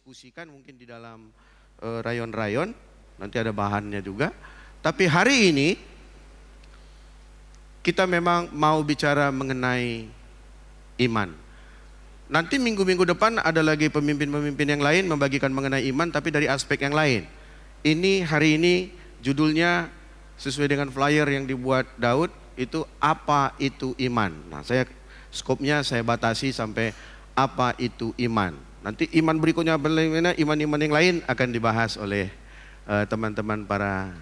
diskusikan mungkin di dalam rayon-rayon, nanti ada bahannya juga. Tapi hari ini kita memang mau bicara mengenai iman. Nanti minggu-minggu depan ada lagi pemimpin-pemimpin yang lain membagikan mengenai iman, tapi dari aspek yang lain. Ini hari ini judulnya sesuai dengan flyer yang dibuat Daud, itu apa itu iman. Nah, skopnya saya batasi sampai apa itu iman. Nanti iman berikutnya bagaimana, iman-iman yang lain akan dibahas oleh teman-teman para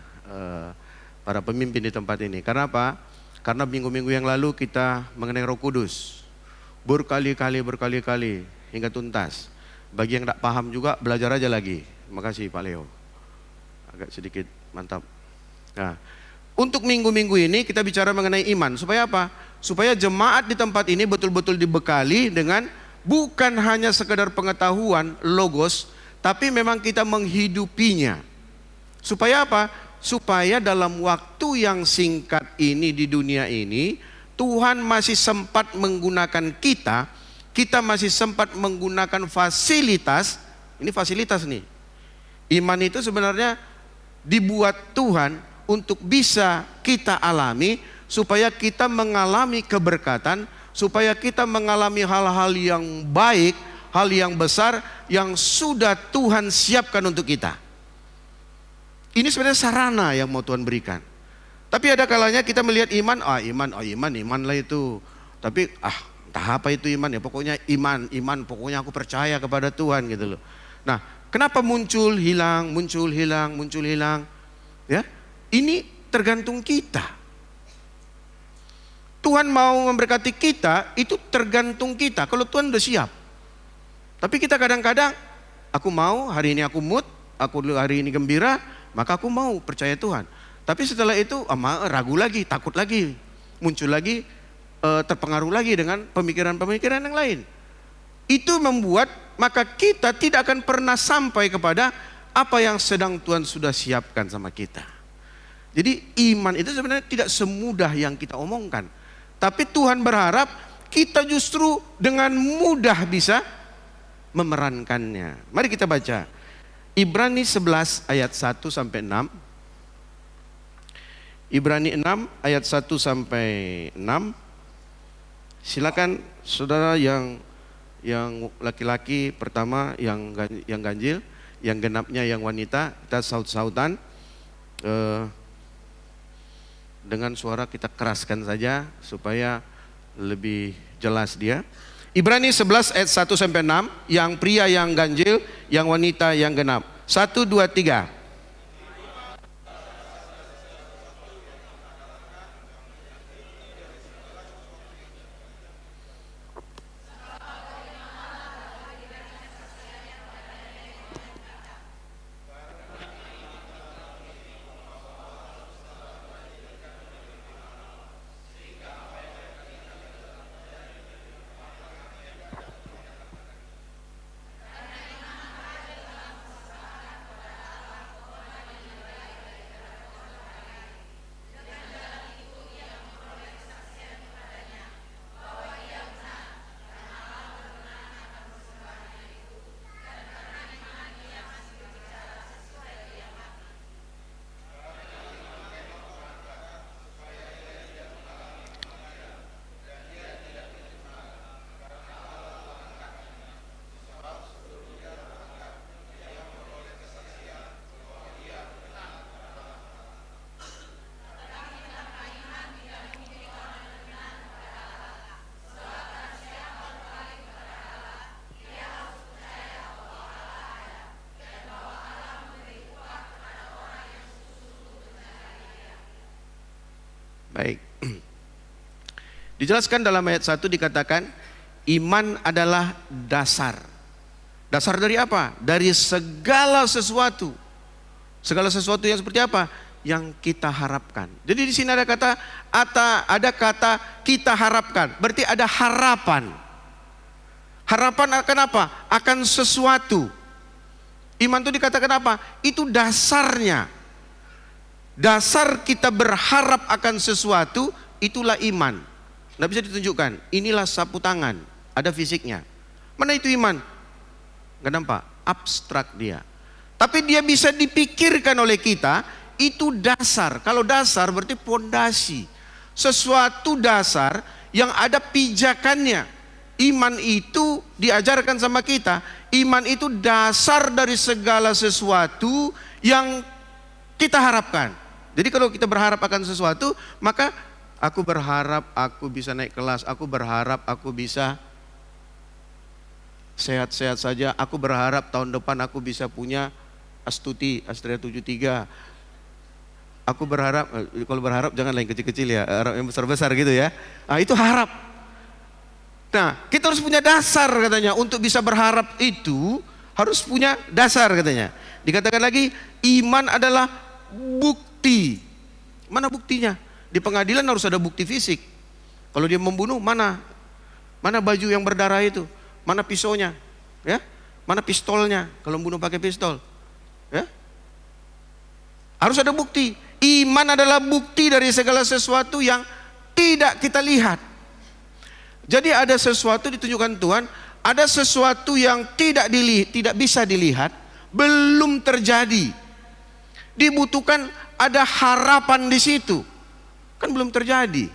pemimpin di tempat ini. Karena apa? Karena minggu-minggu yang lalu kita mengenai Roh Kudus berkali-kali hingga tuntas. Bagi yang tidak paham juga belajar aja lagi. Terima kasih Pak Leo. Agak sedikit mantap. Nah, untuk minggu-minggu ini kita bicara mengenai iman. Supaya apa? Supaya jemaat di tempat ini betul-betul dibekali dengan bukan hanya sekedar pengetahuan logos, tapi memang kita menghidupinya. Supaya apa? Supaya dalam waktu yang singkat ini di dunia ini, Tuhan masih sempat menggunakan kita masih sempat menggunakan fasilitas. Ini fasilitas nih. Iman itu sebenarnya dibuat Tuhan untuk bisa kita alami, supaya kita mengalami keberkatan, supaya kita mengalami hal-hal yang baik, hal yang besar yang sudah Tuhan siapkan untuk kita. Ini sebenarnya sarana yang mau Tuhan berikan. Tapi ada kalanya kita melihat iman lah itu. Tapi entah apa itu iman ya, pokoknya iman, pokoknya aku percaya kepada Tuhan gitu loh. Nah, kenapa muncul hilang? Ya, ini tergantung kita. Tuhan mau memberkati kita, itu tergantung kita. Kalau Tuhan udah siap. Tapi kita kadang-kadang, aku mau, hari ini aku mood, aku hari ini gembira, maka aku mau percaya Tuhan. Tapi setelah itu ragu lagi, takut lagi, muncul lagi, terpengaruh lagi dengan pemikiran-pemikiran yang lain. Itu membuat maka kita tidak akan pernah sampai kepada apa yang sedang Tuhan sudah siapkan sama kita. Jadi iman itu sebenarnya tidak semudah yang kita omongkan. Tapi Tuhan berharap kita justru dengan mudah bisa memerankannya. Mari kita baca Ibrani 11 ayat 1 sampai 6. Ibrani 6 ayat 1 sampai 6. Silakan saudara yang laki-laki pertama, yang ganjil, yang genapnya yang wanita, kita saut-sautan. Dengan suara kita keraskan saja supaya lebih jelas dia. Ibrani 11 ayat 1 sampai 6, yang pria yang ganjil, yang wanita yang genap. 1, 2, 3. Baik. Dijelaskan dalam ayat 1 dikatakan iman adalah dasar. Dasar dari apa? Dari segala sesuatu. Segala sesuatu yang seperti apa? Yang kita harapkan. Jadi di sini ada kata kita harapkan. Berarti ada harapan. Harapan akan apa? Akan sesuatu. Iman itu dikatakan apa? Itu dasarnya. Dasar kita berharap akan sesuatu, itulah iman. Nggak bisa ditunjukkan. Inilah sapu tangan, ada fisiknya. Mana itu iman? Nggak nampak. abstrak dia. Tapi dia bisa dipikirkan oleh kita, itu dasar. Kalau dasar berarti pondasi. Sesuatu dasar yang ada pijakannya. Iman itu diajarkan sama kita. Iman itu dasar dari segala sesuatu yang kita harapkan. Jadi kalau kita berharap akan sesuatu, maka aku berharap aku bisa naik kelas, aku berharap aku bisa sehat-sehat saja, aku berharap tahun depan aku bisa punya Astuti, Astrea 73. Aku berharap, kalau berharap jangan yang kecil-kecil ya, harap yang besar-besar gitu ya. Nah, itu harap. Nah, kita harus punya dasar katanya. Untuk bisa berharap itu harus punya dasar katanya. Dikatakan lagi, iman adalah bukti. Mana buktinya? Di pengadilan harus ada bukti fisik. Kalau dia membunuh, mana baju yang berdarah itu? Mana pisaunya? Ya? Mana pistolnya? Kalau membunuh pakai pistol. Ya? Harus ada bukti. Iman adalah bukti dari segala sesuatu yang tidak kita lihat. Jadi ada sesuatu ditunjukkan Tuhan, ada sesuatu yang tidak bisa dilihat, belum terjadi. Dibutuhkan ada harapan di situ. Kan belum terjadi.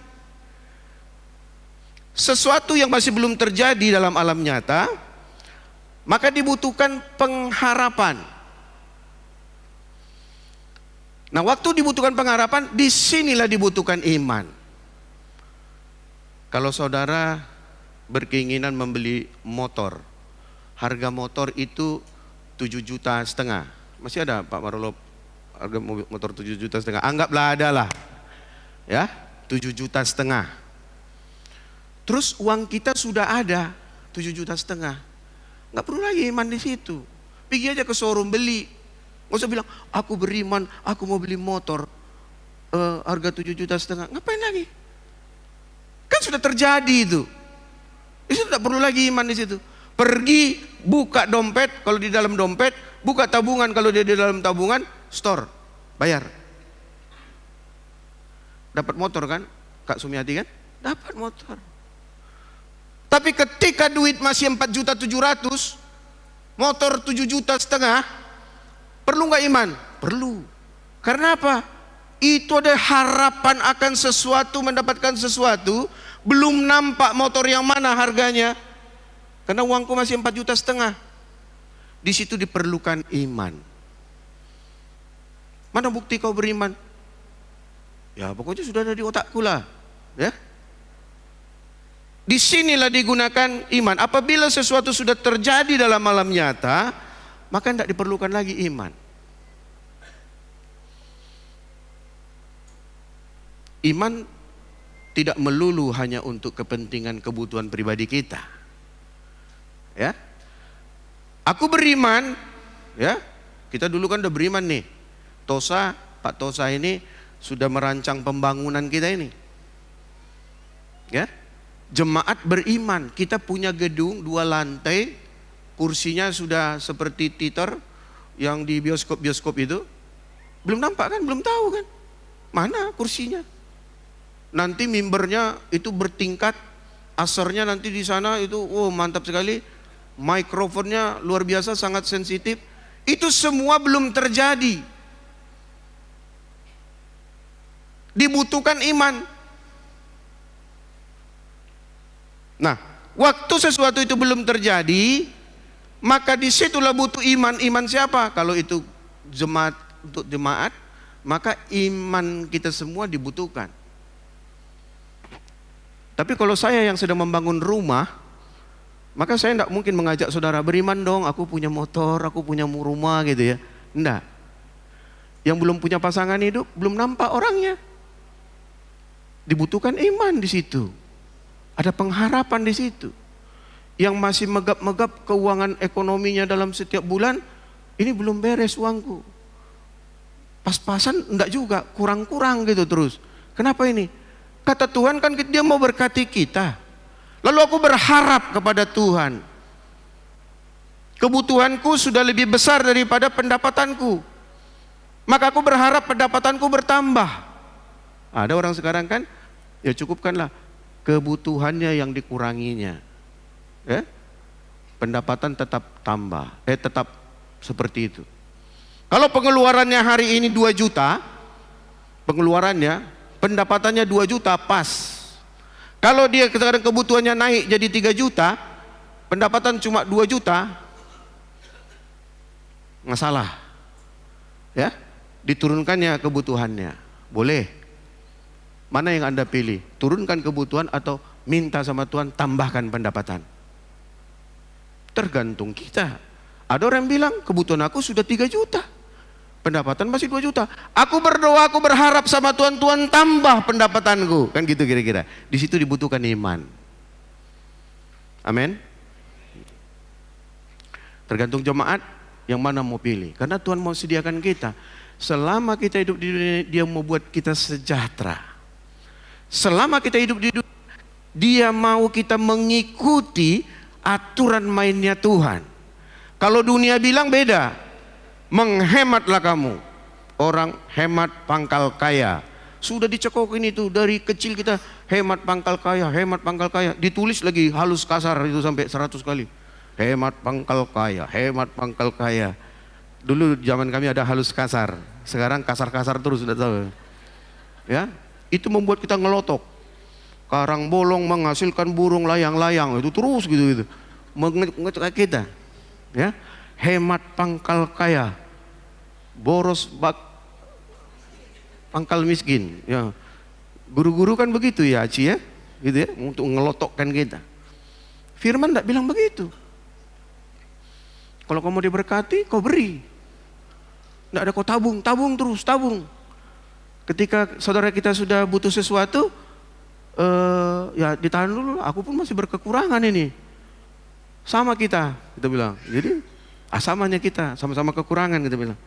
Sesuatu yang masih belum terjadi dalam alam nyata, maka dibutuhkan pengharapan. Nah, waktu dibutuhkan pengharapan, disinilah dibutuhkan iman. Kalau saudara berkeinginan membeli motor, harga motor itu 7,5 juta. Masih ada Pak Marolo harga motor 7,5 juta? Anggaplah ada lah. Ya, 7,5 juta. Terus uang kita sudah ada 7,5 juta. Nggak perlu lagi iman di situ. Pergi aja ke showroom beli. Nggak usah bilang, aku beriman, aku mau beli motor harga 7,5 juta. Ngapain lagi? Kan sudah terjadi itu. Itu tidak perlu lagi iman di situ. Pergi buka dompet, kalau di dalam dompet, buka tabungan, kalau dia di dalam tabungan, store, bayar. Dapat motor kan, Kak Sumiati kan? Dapat motor. Tapi ketika duit masih 4,7 juta, motor 7,5 juta, perlu nggak iman? Perlu. Karena apa? Itu ada harapan akan sesuatu, mendapatkan sesuatu, belum nampak motor yang mana harganya. Karena uangku masih 4,5 juta. Di situ diperlukan iman. Mana bukti kau beriman? Ya pokoknya sudah ada di otakku lah. Ya. Disinilah digunakan iman. Apabila sesuatu sudah terjadi dalam alam nyata, maka tidak diperlukan lagi iman. Iman tidak melulu hanya untuk kepentingan kebutuhan pribadi kita. Ya. Aku beriman, ya. Kita dulu kan udah beriman nih. Pak Tosa ini sudah merancang pembangunan kita ini. Ya. Jemaat beriman, kita punya gedung 2 lantai, kursinya sudah seperti teater yang di bioskop-bioskop itu. Belum nampak kan, belum tahu kan. Mana kursinya? Nanti mimbernya itu bertingkat, asernya nanti di sana itu, mantap sekali. Mikrofonnya luar biasa, sangat sensitif. Itu semua belum terjadi. Dibutuhkan iman. Nah, waktu sesuatu itu belum terjadi, maka disitulah butuh iman. Iman siapa? Kalau itu jemaat, untuk jemaat, maka iman kita semua dibutuhkan. Tapi kalau saya yang sedang membangun rumah, maka saya tidak mungkin mengajak saudara beriman dong, aku punya motor, aku punya rumah gitu ya. Enggak. Yang belum punya pasangan hidup, belum nampak orangnya. Dibutuhkan iman di situ. Ada pengharapan di situ. Yang masih megap-megap keuangan ekonominya dalam setiap bulan, ini belum beres uangku. Pas-pasan enggak juga, kurang-kurang gitu terus. Kenapa ini? Kata Tuhan kan dia mau berkati kita. Lalu aku berharap kepada Tuhan. Kebutuhanku sudah lebih besar daripada pendapatanku. Maka aku berharap pendapatanku bertambah. Ada orang sekarang kan, ya cukupkanlah kebutuhannya yang dikuranginya. Pendapatan tetap tambah, tetap seperti itu. Kalau pengeluarannya hari ini 2 juta, pengeluarannya, pendapatannya 2 juta pas. Kalau dia kadang kebutuhannya naik jadi 3 juta, pendapatan cuma 2 juta, masalah. Ya, diturunkannya kebutuhannya. Boleh. Mana yang Anda pilih? Turunkan kebutuhan atau minta sama Tuhan tambahkan pendapatan? Tergantung kita. Ada orang yang bilang kebutuhan aku sudah 3 juta, pendapatan masih 2 juta. Aku berdoa, aku berharap sama Tuhan, Tuhan tambah pendapatanku. Kan gitu kira-kira. Di situ dibutuhkan iman. Amin. Tergantung jemaat yang mana mau pilih. Karena Tuhan mau sediakan kita. Selama kita hidup di dunia, Dia mau buat kita sejahtera. Selama kita hidup di dunia, Dia mau kita mengikuti aturan mainnya Tuhan. Kalau dunia bilang beda, menghematlah kamu. Orang hemat pangkal kaya. Sudah dicekokin itu dari kecil kita, hemat pangkal kaya, hemat pangkal kaya. Ditulis lagi halus kasar itu sampai 100 kali. Hemat pangkal kaya, hemat pangkal kaya. Dulu zaman kami ada halus kasar, sekarang kasar-kasar terus, sudah tahu. Ya, itu membuat kita ngelotok. Karang bolong menghasilkan burung layang-layang, itu terus gitu-gitu. Mengecek kita. Ya, hemat pangkal kaya, boros pangkal miskin. Ya, guru-guru kan begitu ya, Aci ya, gitu ya, untuk ngelotokkan kita. Firman tidak bilang begitu. Kalau kamu diberkati, kau beri. Tidak ada kau tabung, tabung terus, tabung. Ketika saudara kita sudah butuh sesuatu, ya ditahan dulu. Aku pun masih berkekurangan ini. Sama kita bilang. Jadi samanya kita, sama-sama kekurangan kita bilang.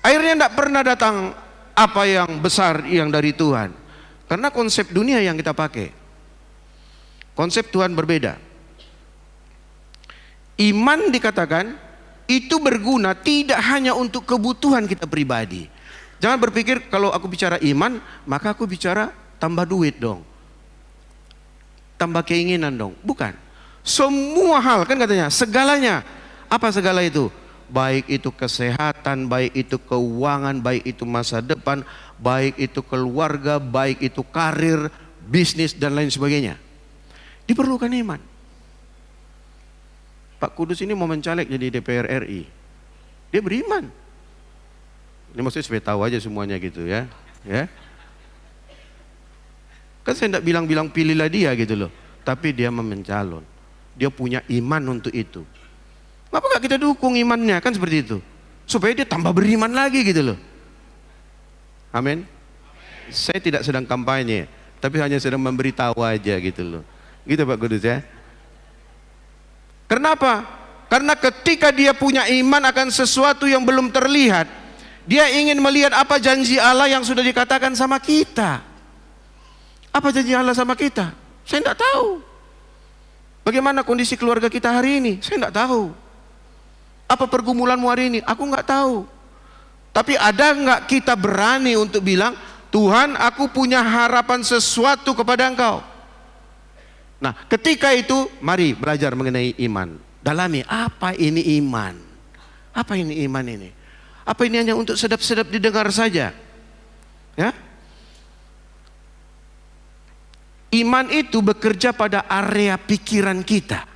Akhirnya tidak pernah datang apa yang besar yang dari Tuhan. Karena konsep dunia yang kita pakai. Konsep Tuhan berbeda. Iman dikatakan itu berguna tidak hanya untuk kebutuhan kita pribadi. Jangan berpikir kalau aku bicara iman, maka aku bicara tambah duit dong. Tambah keinginan dong. Bukan. Semua hal kan katanya, segalanya. Apa segala itu? Baik itu kesehatan, baik itu keuangan, baik itu masa depan, baik itu keluarga, baik itu karir, bisnis dan lain sebagainya. Diperlukan iman. Pak Kudus ini mau mencalek jadi DPR RI. Dia beriman. Ini maksudnya supaya tahu aja semuanya gitu ya. Ya. Kan saya tidak bilang-bilang pilihlah dia gitu loh. Tapi dia mencalon. Dia punya iman untuk itu. Kenapa gak kita dukung imannya? Kan seperti itu. Supaya dia tambah beriman lagi gitu loh. Amin. Saya tidak sedang kampanye, tapi hanya sedang memberitahu aja gitu loh. Gitu Pak Kudus ya. Kenapa? Karena ketika dia punya iman akan sesuatu yang belum terlihat, dia ingin melihat apa janji Allah yang sudah dikatakan sama kita. Apa janji Allah sama kita? Saya tidak tahu. Bagaimana kondisi keluarga kita hari ini? Saya tidak tahu. Apa pergumulanmu hari ini? Aku nggak tahu. Tapi ada nggak kita berani untuk bilang, Tuhan, aku punya harapan sesuatu kepada Engkau. Nah, ketika itu, mari belajar mengenai iman. Dalami, apa ini iman? Apa ini iman ini? Apa ini hanya untuk sedap-sedap didengar saja? Ya? Iman itu bekerja pada area pikiran kita.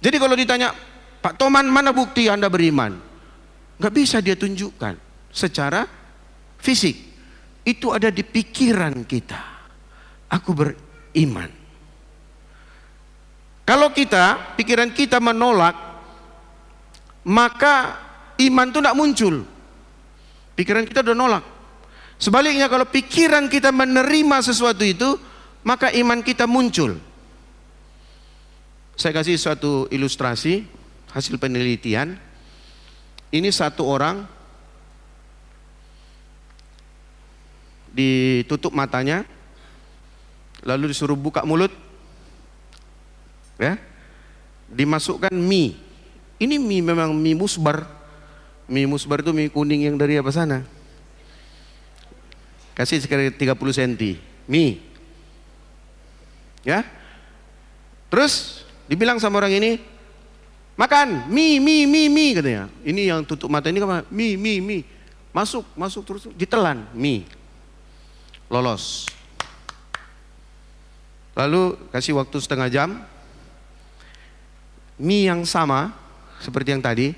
Jadi kalau ditanya, Pak Toman, mana bukti Anda beriman? Gak bisa dia tunjukkan secara fisik. Itu ada di pikiran kita. Aku beriman. Kalau pikiran kita menolak, maka iman itu tidak muncul. Pikiran kita udah nolak. Sebaliknya kalau pikiran kita menerima sesuatu itu, maka iman kita muncul. Saya kasih suatu ilustrasi hasil penelitian. Ini satu orang ditutup matanya, lalu disuruh buka mulut, ya, dimasukkan mie. Ini mie memang mie musbar. Mie musbar itu mie kuning yang dari apa sana. Kasih sekitar 30 cm mie. Ya, terus dibilang sama orang ini, Makan, mie katanya. Ini yang tutup mata ini apa? Mie. Masuk terus, ditelan, mie. Lolos. Lalu kasih waktu setengah jam. Mie yang sama, seperti yang tadi.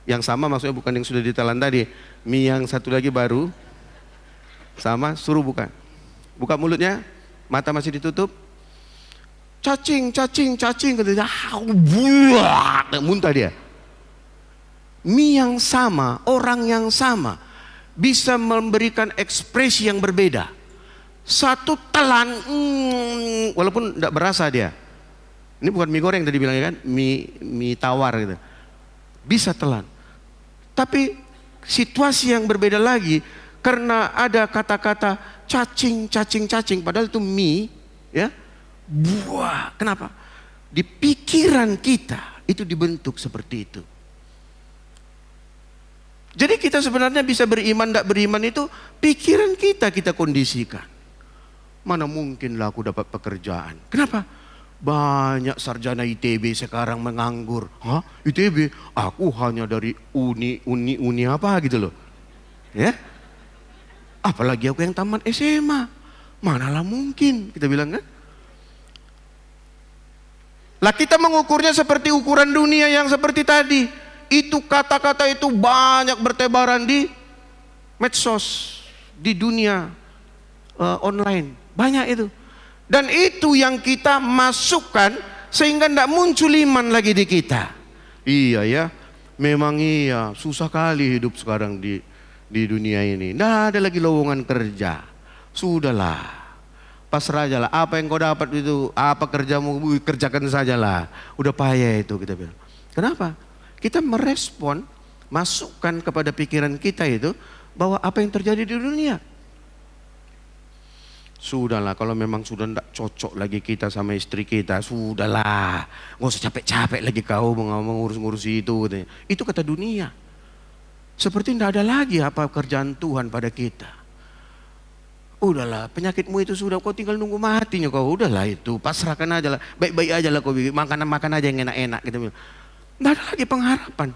Yang sama maksudnya bukan yang sudah ditelan tadi. Mie yang satu lagi baru. Sama, suruh buka. Buka mulutnya, mata masih ditutup. Cacing katanya, buah, muntah dia. Mie yang sama, orang yang sama bisa memberikan ekspresi yang berbeda. Satu telan, walaupun tidak berasa dia. Ini bukan mie goreng tadi bilangnya kan, mie tawar gitu. Bisa telan. Tapi situasi yang berbeda lagi karena ada kata-kata cacing, padahal itu mie, ya. Buah, kenapa? Di pikiran kita itu dibentuk seperti itu. Jadi kita sebenarnya bisa beriman, tidak beriman itu pikiran kita kondisikan. Mana mungkinlah aku dapat pekerjaan. Kenapa? Banyak sarjana ITB sekarang menganggur. Hah? ITB? Aku hanya dari uni apa gitu loh. Ya? Apalagi aku yang tamat SMA. Manalah mungkin, kita bilang kan? Lah kita mengukurnya seperti ukuran dunia yang seperti tadi. Itu kata-kata itu banyak bertebaran di medsos, di dunia online. Banyak itu. Dan itu yang kita masukkan sehingga tidak muncul iman lagi di kita. Iya ya, memang iya, susah kali hidup sekarang di dunia ini. Tidak ada lagi lowongan kerja. Sudahlah. Pasrah aja lah, apa yang kau dapat itu, apa kerjamu, kerjakan sajalah. Udah payah itu kita bilang. Kenapa? Kita merespon, masukkan kepada pikiran kita itu bahwa apa yang terjadi di dunia. Sudahlah, kalau memang sudah tidak cocok lagi kita sama istri kita, sudahlah. Nggak usah capek-capek lagi kau mengurus-ngurus itu. Katanya. Itu kata dunia. Seperti tidak ada lagi apa kerjaan Tuhan pada kita. Udahlah, penyakitmu itu sudah, kau tinggal nunggu matinya kau. Udahlah itu, pasrahkan aja lah, baik-baik aja lah kau makan aja yang enak-enak gitu. Nggak ada lagi pengharapan.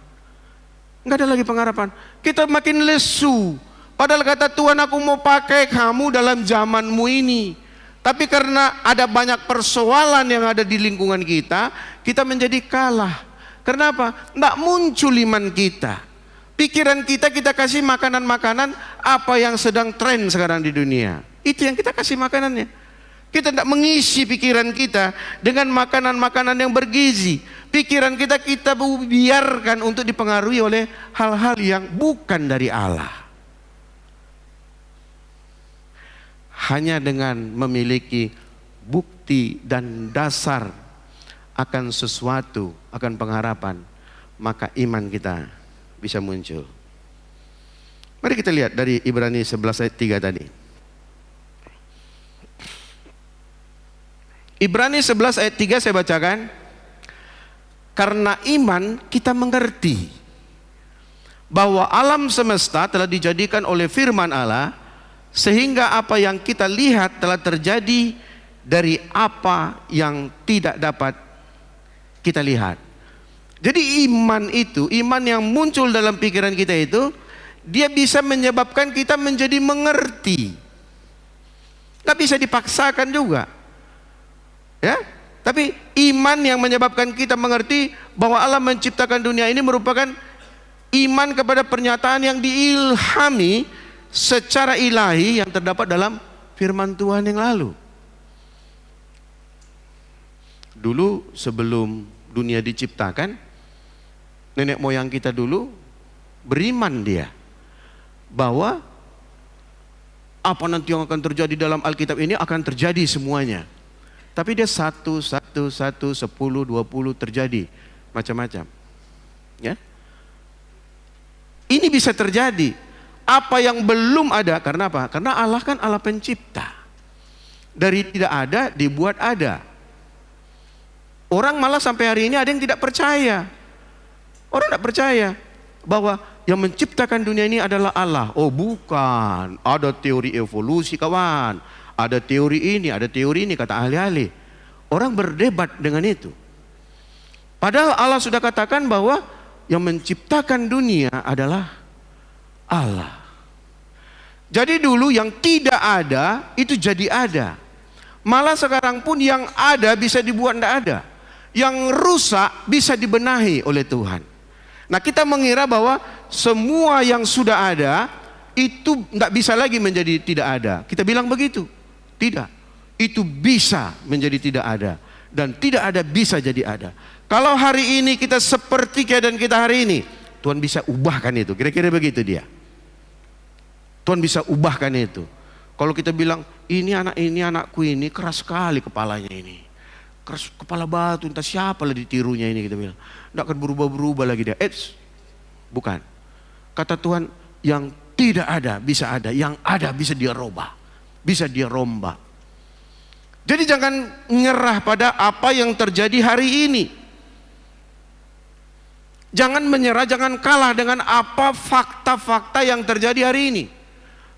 Nggak ada lagi pengharapan. Kita makin lesu. Padahal kata Tuhan, aku mau pakai kamu dalam zamanmu ini. Tapi karena ada banyak persoalan yang ada di lingkungan kita, kita menjadi kalah. Kenapa? Nggak muncul iman kita. Pikiran kita kasih makanan-makanan apa yang sedang tren sekarang di dunia. Itu yang kita kasih makanannya. Kita tidak mengisi pikiran kita dengan makanan-makanan yang bergizi. Pikiran kita biarkan untuk dipengaruhi oleh hal-hal yang bukan dari Allah. Hanya dengan memiliki bukti dan dasar akan sesuatu, akan pengharapan, maka iman kita bisa muncul. Mari kita lihat dari Ibrani 11 ayat 3 tadi. Ibrani 11 ayat 3 saya bacakan. Karena iman kita mengerti bahwa alam semesta telah dijadikan oleh firman Allah, sehingga apa yang kita lihat telah terjadi dari apa yang tidak dapat kita lihat. Jadi iman itu, iman yang muncul dalam pikiran kita itu, dia bisa menyebabkan kita menjadi mengerti. Gak bisa dipaksakan juga. Ya, tapi iman yang menyebabkan kita mengerti bahwa Allah menciptakan dunia ini merupakan iman kepada pernyataan yang diilhami secara ilahi yang terdapat dalam firman Tuhan yang lalu. Dulu sebelum dunia diciptakan, nenek moyang kita dulu beriman dia bahwa apa nanti yang akan terjadi dalam Alkitab ini akan terjadi semuanya. Tapi dia 1, 10, 20 terjadi macam-macam. Ya. Ini bisa terjadi. Apa yang belum ada, karena apa? Karena Allah kan Allah pencipta. Dari tidak ada dibuat ada. Orang malah sampai hari ini ada yang tidak percaya. Orang tidak percaya bahwa yang menciptakan dunia ini adalah Allah. Oh bukan, ada teori evolusi kawan. Ada teori ini, kata ahli-ahli. Orang berdebat dengan itu. Padahal Allah sudah katakan bahwa yang menciptakan dunia adalah Allah. Jadi dulu yang tidak ada itu jadi ada. Malah sekarang pun yang ada bisa dibuat tidak ada. Yang rusak bisa dibenahi oleh Tuhan. Nah, kita mengira bahwa semua yang sudah ada itu tidak bisa lagi menjadi tidak ada. Kita bilang begitu. Tidak. Itu bisa menjadi tidak ada. Dan tidak ada bisa jadi ada. Kalau hari ini kita seperti keadaan kita hari ini, Tuhan bisa ubahkan itu. Kira-kira begitu dia. Tuhan bisa ubahkan itu. Kalau kita bilang, ini anakku ini keras sekali kepalanya ini. Keras kepala batu, entah siapa lah ditirunya ini, kita bilang. Tidak akan berubah-berubah lagi dia. Bukan. Kata Tuhan, yang tidak ada bisa ada. Yang ada bisa dia robah. Bisa dia rombak. Jadi jangan nyerah pada apa yang terjadi hari ini. Jangan menyerah, jangan kalah dengan apa fakta-fakta yang terjadi hari ini.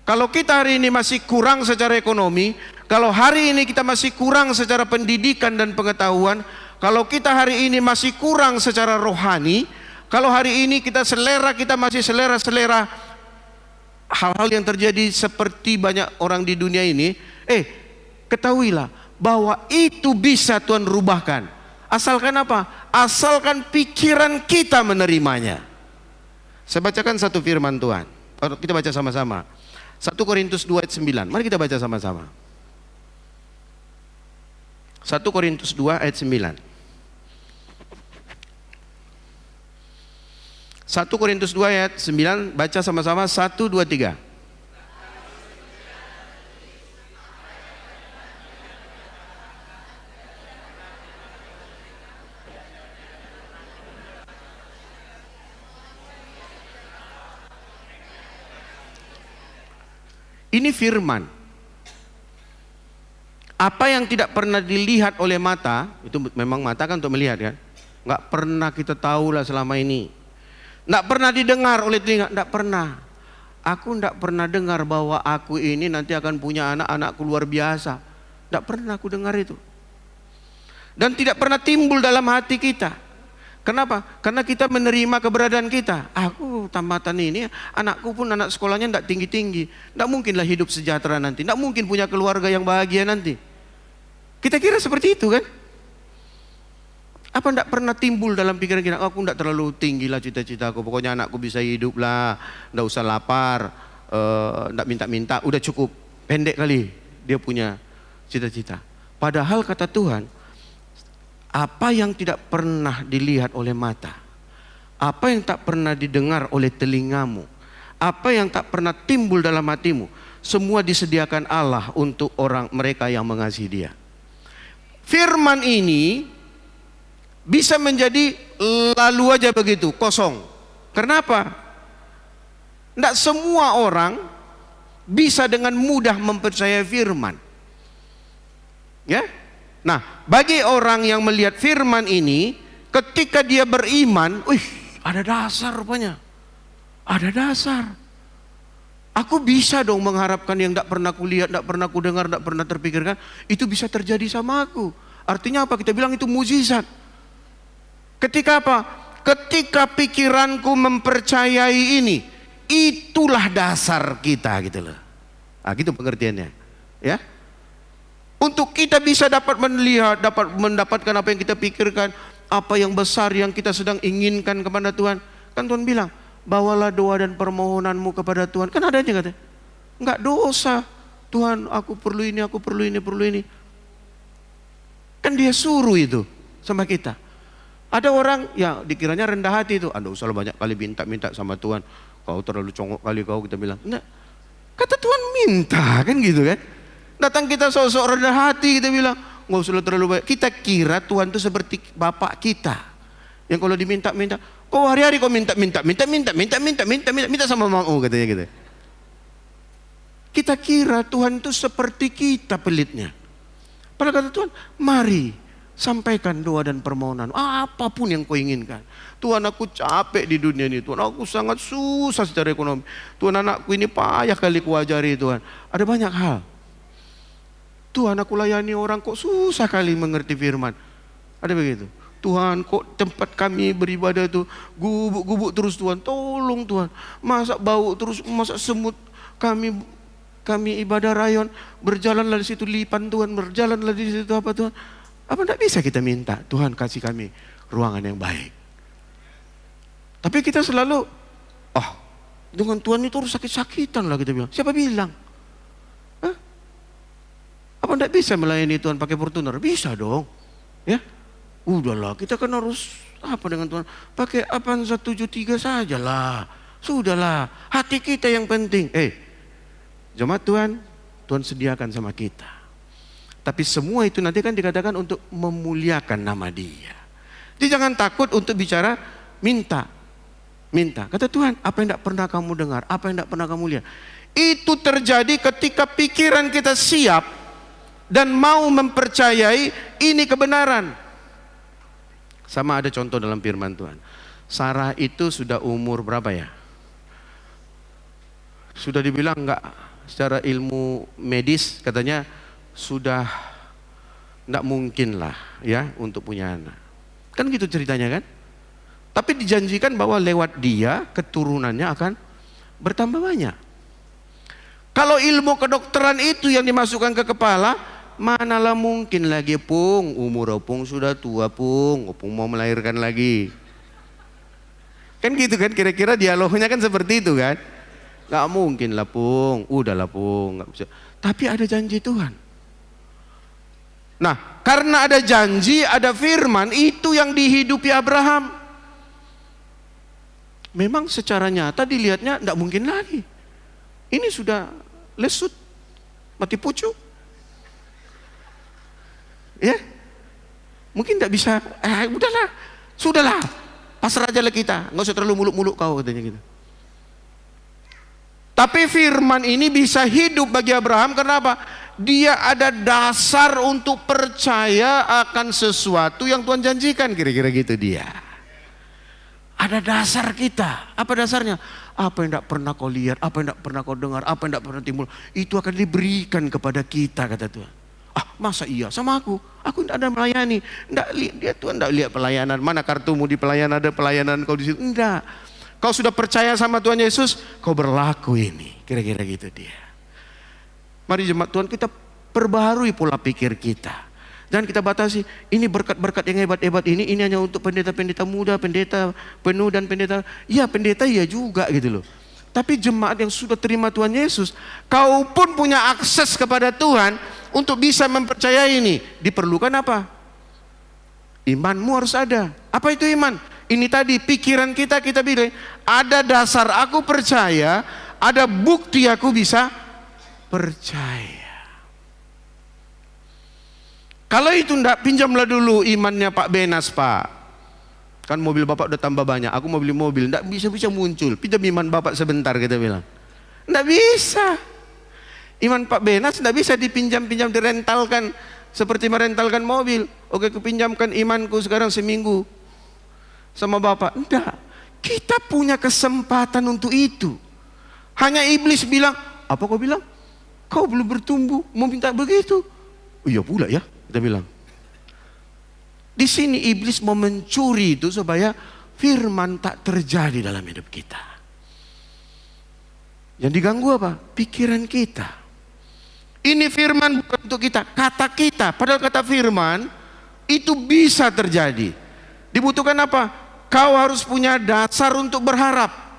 Kalau kita hari ini masih kurang secara ekonomi, kalau hari ini kita masih kurang secara pendidikan dan pengetahuan, kalau kita hari ini masih kurang secara rohani, kalau hari ini selera kita masih selera hal-hal yang terjadi seperti banyak orang di dunia ini, ketahuilah bahwa itu bisa Tuhan rubahkan. Asalkan apa? Asalkan pikiran kita menerimanya. Saya bacakan satu firman Tuhan. Kita baca sama-sama. 1 Korintus 2 ayat 9. Mari kita baca sama-sama. 1 Korintus 2 ayat 9. 1 Korintus 2 ayat 9, baca sama-sama 1, 2, 3. Ini firman. Apa yang tidak pernah dilihat oleh mata, itu memang mata kan untuk melihat kan. Nggak pernah kita tahu lah selama ini. Nggak pernah didengar oleh telinga, nggak pernah. Aku nggak pernah dengar bahwa aku ini nanti akan punya anak-anakku luar biasa. Nggak pernah aku dengar itu. Dan tidak pernah timbul dalam hati kita. Kenapa? Karena kita menerima keberadaan kita. Aku tamatan ini, anakku pun anak sekolahnya tidak tinggi-tinggi. Tidak mungkinlah hidup sejahtera nanti. Tidak mungkin punya keluarga yang bahagia nanti. Kita kira seperti itu kan? Apa tidak pernah timbul dalam pikiran kita? Aku tidak terlalu tinggi lah cita-citaku. Pokoknya anakku bisa hidup lah. Tidak usah lapar. Tidak minta-minta. Udah cukup. Pendek kali dia punya cita-cita. Padahal kata Tuhan, apa yang tidak pernah dilihat oleh mata, apa yang tak pernah didengar oleh telingamu, apa yang tak pernah timbul dalam hatimu, semua disediakan Allah untuk mereka yang mengasihi Dia. Firman ini bisa menjadi lalu aja begitu, kosong. Kenapa? Tidak semua orang bisa dengan mudah mempercayai firman. Ya? Nah, bagi orang yang melihat firman ini, ketika dia beriman, ada dasar rupanya. Ada dasar. Aku bisa dong mengharapkan yang tidak pernah kulihat, tidak pernah kudengar, tidak pernah terpikirkan, itu bisa terjadi sama aku. Artinya apa? Kita bilang itu mukjizat. Ketika apa? Ketika pikiranku mempercayai ini, itulah dasar kita gitu loh. Gitu pengertiannya. Ya. Untuk kita bisa dapat melihat, dapat mendapatkan apa yang kita pikirkan, apa yang besar yang kita sedang inginkan kepada Tuhan. Kan Tuhan bilang, bawalah doa dan permohonanmu kepada Tuhan. Kan ada aja katanya. Enggak dosa. Tuhan, aku perlu ini, aku perlu ini, perlu ini. Kan dia suruh itu sama kita. Ada orang yang dikiranya rendah hati itu. Anda usah banyak kali minta-minta sama Tuhan. Kau terlalu congok kali kau, kita bilang. Nah, kata Tuhan minta kan gitu kan. Datang kita sok-sok rendah hati, kita bilang, nggak usah terlalu banyak. Kita kira Tuhan itu seperti bapak kita, yang kalau diminta-minta, kok hari-hari kau minta sama mau katanya gitu. Kita kira Tuhan itu seperti kita pelitnya. Padahal kata Tuhan, mari sampaikan doa dan permohonan, apapun yang kau inginkan. Tuhan, aku capek di dunia ini. Tuhan, aku sangat susah secara ekonomi. Tuhan, anakku ini payah kali kuajari Tuhan. Ada banyak hal. Tuhan, aku layani orang kok susah kali mengerti firman. Ada begitu. Tuhan, kok tempat kami beribadah itu gubuk-gubuk terus Tuhan, tolong Tuhan. Masa bau terus, masa semut, kami ibadah rayon, berjalanlah di situ lipan Tuhan, berjalanlah di situ apa Tuhan. Apa tidak bisa kita minta, Tuhan kasih kami ruangan yang baik. Tapi kita selalu, dengan Tuhan itu harus sakit-sakitan lah kita bilang. Siapa bilang? Hah? Apa tidak bisa melayani Tuhan pakai Fortuner? Bisa dong. Ya, udahlah, kita kan harus apa dengan Tuhan? Pakai Avanza 73 sajalah. Sudahlah, hati kita yang penting. Jemaat Tuhan, Tuhan sediakan sama kita. Tapi semua itu nanti kan dikatakan untuk memuliakan nama Dia. Jadi jangan takut untuk bicara minta. Kata Tuhan, apa yang tidak pernah kamu dengar, apa yang tidak pernah kamu lihat. Itu terjadi ketika pikiran kita siap dan mau mempercayai ini kebenaran. Sama ada contoh dalam firman Tuhan. Sarah itu sudah umur berapa ya? Sudah dibilang enggak, secara ilmu medis katanya sudah enggak mungkin lah ya untuk punya anak. Kan gitu ceritanya kan? Tapi dijanjikan bahwa lewat dia keturunannya akan bertambah banyak. Kalau ilmu kedokteran itu yang dimasukkan ke kepala, manalah mungkin lagi Pung, umur Opung sudah tua Pung, Opung mau melahirkan lagi. Kan gitu kan, kira-kira dialognya kan seperti itu kan. Gak mungkin lah Pung, udahlah Pung, gak bisa. Tapi ada janji Tuhan. Nah, karena ada janji, ada firman, itu yang dihidupi Abraham. Memang secara nyata dilihatnya tidak mungkin lagi. Ini sudah lesut, mati pucuk. Ya, mungkin tidak bisa. Udahlah, sudahlah, pasrah aja lah kita, nggak usah terlalu muluk-muluk kau katanya gitu. Tapi firman ini bisa hidup bagi Abraham karena apa? Dia ada dasar untuk percaya akan sesuatu yang Tuhan janjikan, kira-kira gitu dia. Ada dasar kita. Apa dasarnya? Apa yang tidak pernah kau lihat, apa yang tidak pernah kau dengar, apa yang tidak pernah timbul, itu akan diberikan kepada kita, kata Tuhan. Masa iya sama aku? Aku tidak ada melayani. Dia Tuhan tidak lihat pelayanan. Mana kartumu di pelayanan, ada pelayanan kau di situ? Tidak. Kau sudah percaya sama Tuhan Yesus, kau berlaku ini. Kira-kira gitu dia. Mari jemaat Tuhan, kita perbaharui pola pikir kita. Jangan kita batasi, ini berkat-berkat yang hebat-hebat ini hanya untuk pendeta-pendeta muda, pendeta penuh dan pendeta. Ya pendeta ya juga gitu loh. Tapi jemaat yang sudah terima Tuhan Yesus, kau pun punya akses kepada Tuhan untuk bisa mempercayai ini. Diperlukan apa? Imanmu harus ada. Apa itu iman? Ini tadi pikiran kita bilang, ada dasar aku percaya, ada bukti aku bisa percaya. Kalau itu enggak, pinjamlah dulu imannya Pak Benas Pak. Kan mobil Bapak udah tambah banyak, aku mau beli mobil, enggak bisa muncul. Pinjam iman Bapak sebentar, kita bilang. Enggak bisa. Iman Pak Benas enggak bisa dipinjam-pinjam, direntalkan seperti merentalkan mobil. Oke, aku pinjamkan imanku sekarang seminggu sama Bapak. Enggak. Kita punya kesempatan untuk itu. Hanya iblis bilang, apa kau bilang? Kau belum bertumbuh, mau minta begitu. Oh iya pula ya, kita bilang. Di sini iblis mau mencuri itu supaya firman tak terjadi dalam hidup kita. Yang diganggu apa? Pikiran kita. Ini firman bukan untuk kita, kata kita. Padahal kata firman itu bisa terjadi. Dibutuhkan apa? Kau harus punya dasar untuk berharap.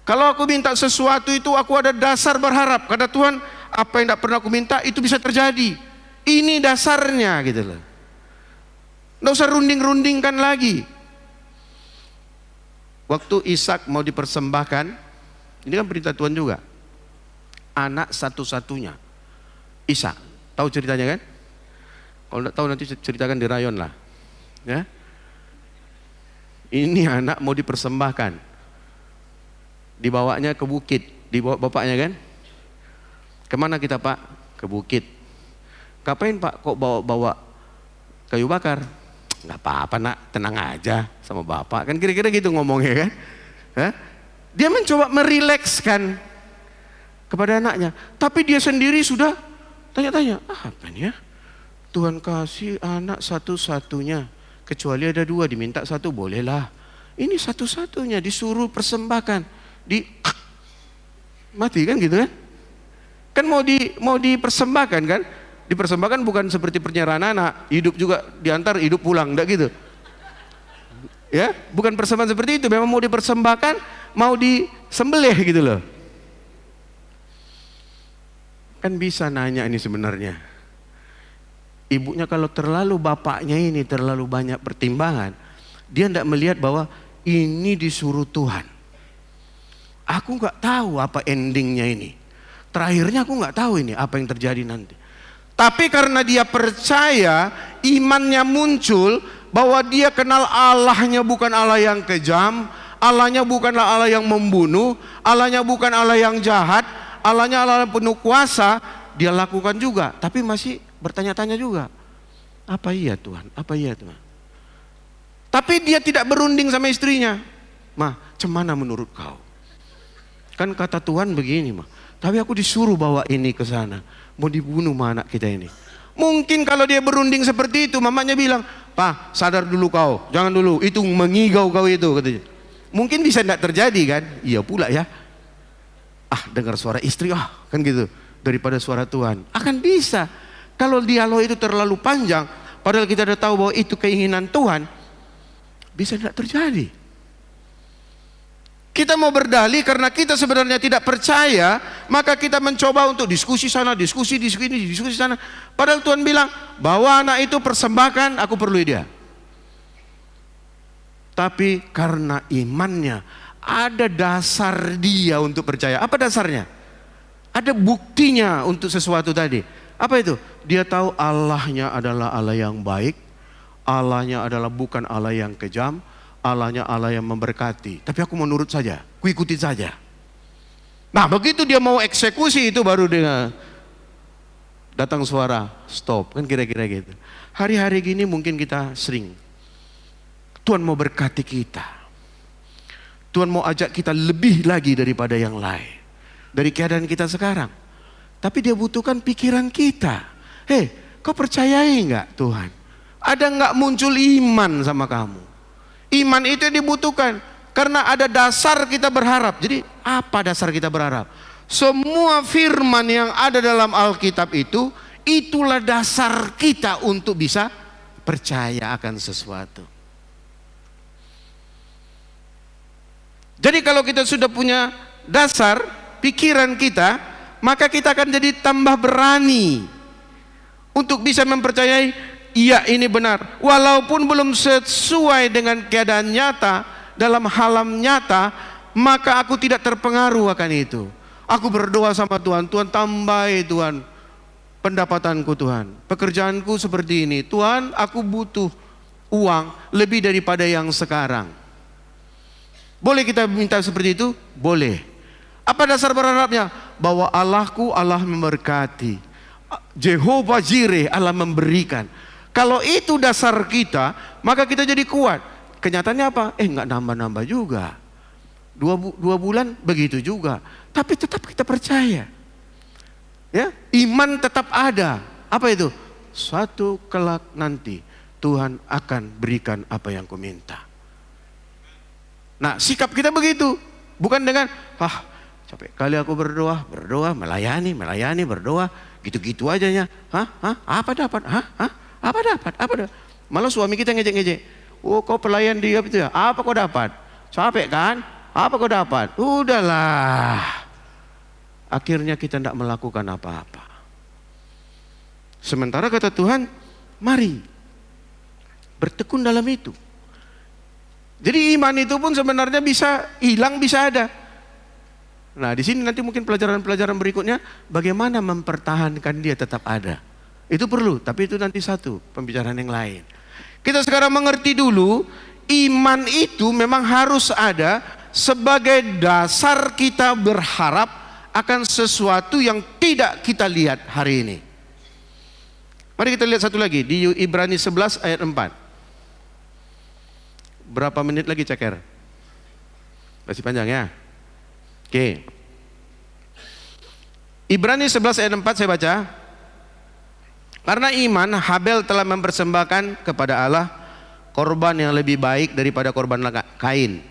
Kalau aku minta sesuatu itu aku ada dasar berharap. Kata Tuhan, apa yang tidak pernah aku minta itu bisa terjadi. Ini dasarnya gitu loh. Nggak usah runding-rundingkan lagi. Waktu Ishak mau dipersembahkan, ini kan perintah Tuhan juga. Anak satu-satunya Ishak. Tahu ceritanya kan? Kalau tidak tahu nanti ceritakan di rayon lah. Ya. Ini anak mau dipersembahkan. Dibawanya ke bukit, dibawa bapaknya kan? Kemana kita Pak? Ke bukit. Ngapain Pak kok bawa kayu bakar? Nggak apa-apa nak, tenang aja sama bapak. Kan kira-kira gitu ngomongnya kan. Hah? Dia mencoba merilekskan kepada anaknya. Tapi dia sendiri sudah tanya-tanya, apa nih ya? Tuhan kasih anak satu-satunya. Kecuali ada dua, diminta satu bolehlah. Ini satu-satunya disuruh persembahkan, mati kan gitu kan? Kan mau dipersembahkan kan? Dipersembahkan bukan seperti penyerahan anak, hidup juga diantar, hidup pulang, enggak gitu. Ya, bukan persembahan seperti itu. Memang mau dipersembahkan, mau disembelih gitu loh. Kan bisa nanya ini sebenarnya. Ibunya kalau terlalu, bapaknya ini terlalu banyak pertimbangan, dia tidak melihat bahwa ini disuruh Tuhan. Aku nggak tahu apa endingnya ini. Terakhirnya aku nggak tahu ini apa yang terjadi nanti. Tapi karena dia percaya, imannya muncul bahwa dia kenal Allahnya bukan Allah yang kejam, Allahnya bukanlah Allah yang membunuh, Allahnya bukan Allah yang jahat, Allahnya Allah yang penuh kuasa. Dia lakukan juga, tapi masih bertanya-tanya juga. Apa iya Tuhan? Apa iya Tuhan? Tapi dia tidak berunding sama istrinya. "Ma, cemana menurut kau? Kan kata Tuhan begini, Ma. Tapi aku disuruh bawa ini ke sana. Mau dibunuh ma anak kita ini." Mungkin kalau dia berunding seperti itu, mamanya bilang, "Pa, sadar dulu kau, jangan dulu, itu mengigau kau itu," katanya. Mungkin bisa tidak terjadi kan? Iya pula ya. Dengar suara istri, kan gitu. Daripada suara Tuhan. Akan bisa. Kalau dialog itu terlalu panjang, padahal kita sudah tahu bahwa itu keinginan Tuhan, bisa tidak terjadi. Kita mau berdalih karena kita sebenarnya tidak percaya, maka kita mencoba untuk diskusi sana, diskusi sana. Padahal Tuhan bilang, bawa anak itu persembahkan, aku perlu dia. Tapi karena imannya, ada dasar dia untuk percaya. Apa dasarnya? Ada buktinya untuk sesuatu tadi. Apa itu? Dia tahu Allahnya adalah Allah yang baik, Allahnya adalah bukan Allah yang kejam, Allahnya Allah yang memberkati. Tapi aku mau nurut saja, ku ikuti saja. Nah begitu dia mau eksekusi, itu baru dia datang suara stop, kan kira-kira gitu. Hari-hari gini mungkin kita sering, Tuhan mau berkati kita, Tuhan mau ajak kita lebih lagi daripada yang lain, dari keadaan kita sekarang. Tapi dia butuhkan pikiran kita. Hei, kau percayai enggak Tuhan? Ada enggak muncul iman sama kamu? Iman itu yang dibutuhkan. Karena ada dasar kita berharap. Jadi apa dasar kita berharap? Semua firman yang ada dalam Alkitab itu, itulah dasar kita untuk bisa percaya akan sesuatu. Jadi kalau kita sudah punya dasar pikiran kita, maka kita akan jadi tambah berani untuk bisa mempercayai, iya ini benar. Walaupun belum sesuai dengan keadaan nyata, dalam halam nyata, maka aku tidak terpengaruh akan itu. Aku berdoa sama Tuhan, Tuhan tambahi Tuhan pendapatanku Tuhan. Pekerjaanku seperti ini. Tuhan, aku butuh uang lebih daripada yang sekarang. Boleh kita minta seperti itu? Boleh. Apa dasar berharapnya? Bahwa Allahku Allah memberkati, Jehovah Jireh Allah memberikan. Kalau itu dasar kita, maka kita jadi kuat. Kenyataannya apa? Enggak nambah-nambah juga. Dua bulan begitu juga. Tapi tetap kita percaya. Ya, iman tetap ada. Apa itu? Suatu kelak nanti Tuhan akan berikan apa yang ku minta. Nah, sikap kita begitu. Bukan dengan capek kali aku berdoa, melayani, berdoa, gitu-gitu ajanya. Apa dapat? Apa dapat? Malah suami kita ngejek-ngejek. Oh, kau pelayan dia itu ya? Apa kau dapat? Capek kan? Apa kau dapat? Udahlah. Akhirnya kita tidak melakukan apa-apa. Sementara kata Tuhan, mari bertekun dalam itu. Jadi iman itu pun sebenarnya bisa hilang, bisa ada. Nah, di sini nanti mungkin pelajaran-pelajaran berikutnya bagaimana mempertahankan dia tetap ada. Itu perlu, tapi itu nanti satu pembicaraan yang lain. Kita sekarang mengerti dulu, iman itu memang harus ada sebagai dasar kita berharap akan sesuatu yang tidak kita lihat hari ini. Mari kita lihat satu lagi di Ibrani 11 ayat 4. Berapa menit lagi ceker? Masih panjang ya? Oke. Ibrani 11 ayat 4 saya baca. Karena iman Habel telah mempersembahkan kepada Allah korban yang lebih baik daripada korban Kain.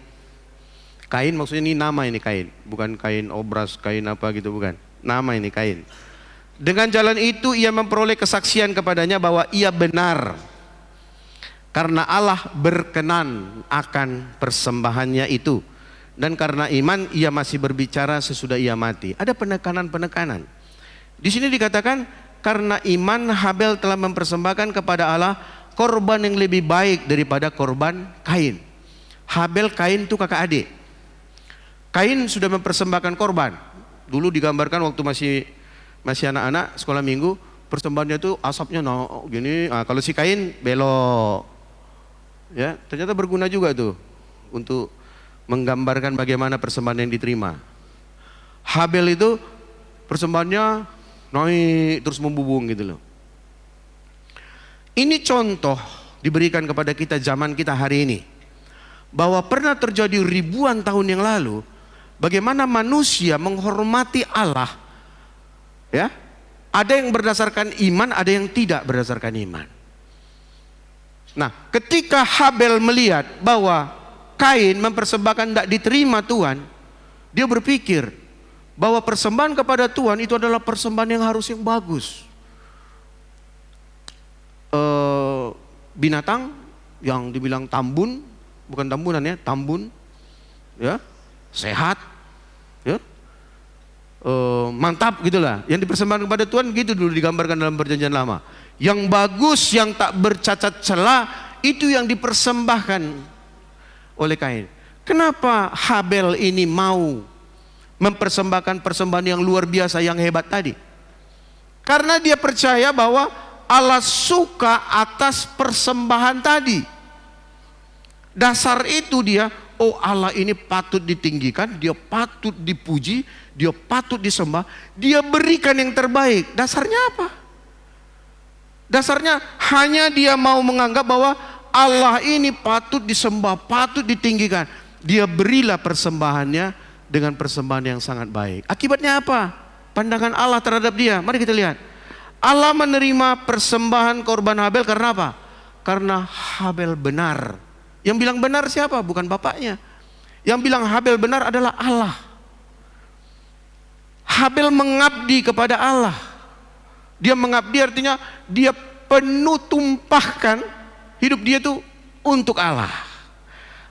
Kain maksudnya ini nama ini Kain, bukan Kain obras, Kain apa gitu, bukan. Nama ini Kain. Dengan jalan itu ia memperoleh kesaksian kepadanya bahwa ia benar. Karena Allah berkenan akan persembahannya itu. Dan karena iman ia masih berbicara sesudah ia mati. Ada penekanan-penekanan. Di sini dikatakan karena iman Habel telah mempersembahkan kepada Allah korban yang lebih baik daripada korban Kain. Habel Kain itu kakak adik. Kain sudah mempersembahkan korban. Dulu digambarkan waktu masih anak-anak sekolah minggu, persembahannya itu asapnya gini. Kalau si Kain belok. Ya, ternyata berguna juga tuh untuk menggambarkan bagaimana persembahan yang diterima. Habel itu persembahannya naik terus membubung gitu loh. Ini contoh diberikan kepada kita zaman kita hari ini, bahwa pernah terjadi ribuan tahun yang lalu bagaimana manusia menghormati Allah. Ya, ada yang berdasarkan iman, ada yang tidak berdasarkan iman. Nah, ketika Habel melihat bahwa Kain mempersembahkan tidak diterima Tuhan, dia berpikir bahwa persembahan kepada Tuhan itu adalah persembahan yang harus yang bagus. Binatang yang dibilang tambun, bukan tambunan ya, tambun, ya, sehat, ya, mantap gitulah. Yang dipersembahkan kepada Tuhan gitu dulu digambarkan dalam Perjanjian Lama. Yang bagus, yang tak bercacat celah, itu yang dipersembahkan oleh Kain. Kenapa Habel ini mau mempersembahkan persembahan yang luar biasa, yang hebat tadi? Karena dia percaya bahwa Allah suka atas persembahan tadi. Dasar itu dia, oh Allah ini patut ditinggikan, dia patut dipuji, dia patut disembah, dia berikan yang terbaik. Dasarnya apa? Dasarnya hanya dia mau menganggap bahwa Allah ini patut disembah, patut ditinggikan. Dia berilah persembahannya dengan persembahan yang sangat baik. Akibatnya apa? Pandangan Allah terhadap dia. Mari kita lihat. Allah menerima persembahan korban Habel karena apa? Karena Habel benar. Yang bilang benar siapa? Bukan bapaknya. Yang bilang Habel benar adalah Allah. Habel mengabdi kepada Allah. Dia mengabdi artinya dia penuh tumpahkan hidup dia itu untuk Allah.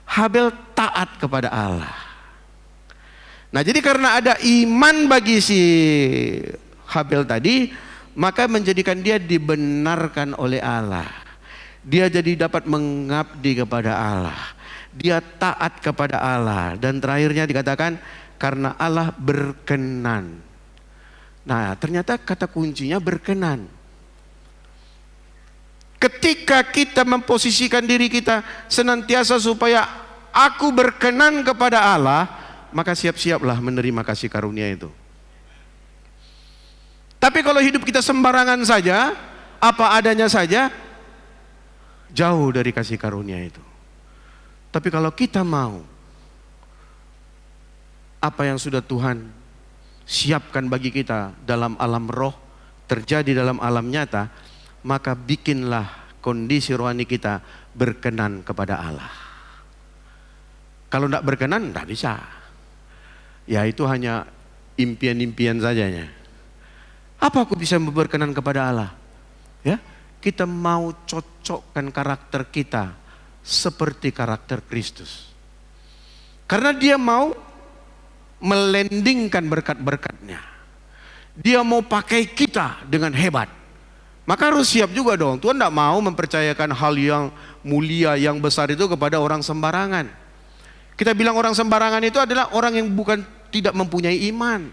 Habel taat kepada Allah. Nah, jadi karena ada iman bagi si Habel tadi, maka menjadikan dia dibenarkan oleh Allah. Dia jadi dapat mengabdi kepada Allah. Dia taat kepada Allah. Dan terakhirnya dikatakan karena Allah berkenan. Nah, ternyata kata kuncinya berkenan. Ketika kita memposisikan diri kita senantiasa supaya aku berkenan kepada Allah, maka siap-siaplah menerima kasih karunia itu. Tapi kalau hidup kita sembarangan saja, apa adanya saja, jauh dari kasih karunia itu. Tapi kalau kita mau apa yang sudah Tuhan siapkan bagi kita dalam alam roh terjadi dalam alam nyata, maka bikinlah kondisi rohani kita berkenan kepada Allah. Kalau tidak berkenan, tidak bisa. Ya itu hanya impian-impian sajanya. Apa aku bisa berkenan kepada Allah? Ya, kita mau cocokkan karakter kita seperti karakter Kristus. Karena dia mau melendingkan berkat-berkatnya. Dia mau pakai kita dengan hebat. Maka harus siap juga dong. Tuhan tidak mau mempercayakan hal yang mulia, yang besar itu kepada orang sembarangan. Kita bilang orang sembarangan itu adalah orang yang bukan tidak mempunyai iman.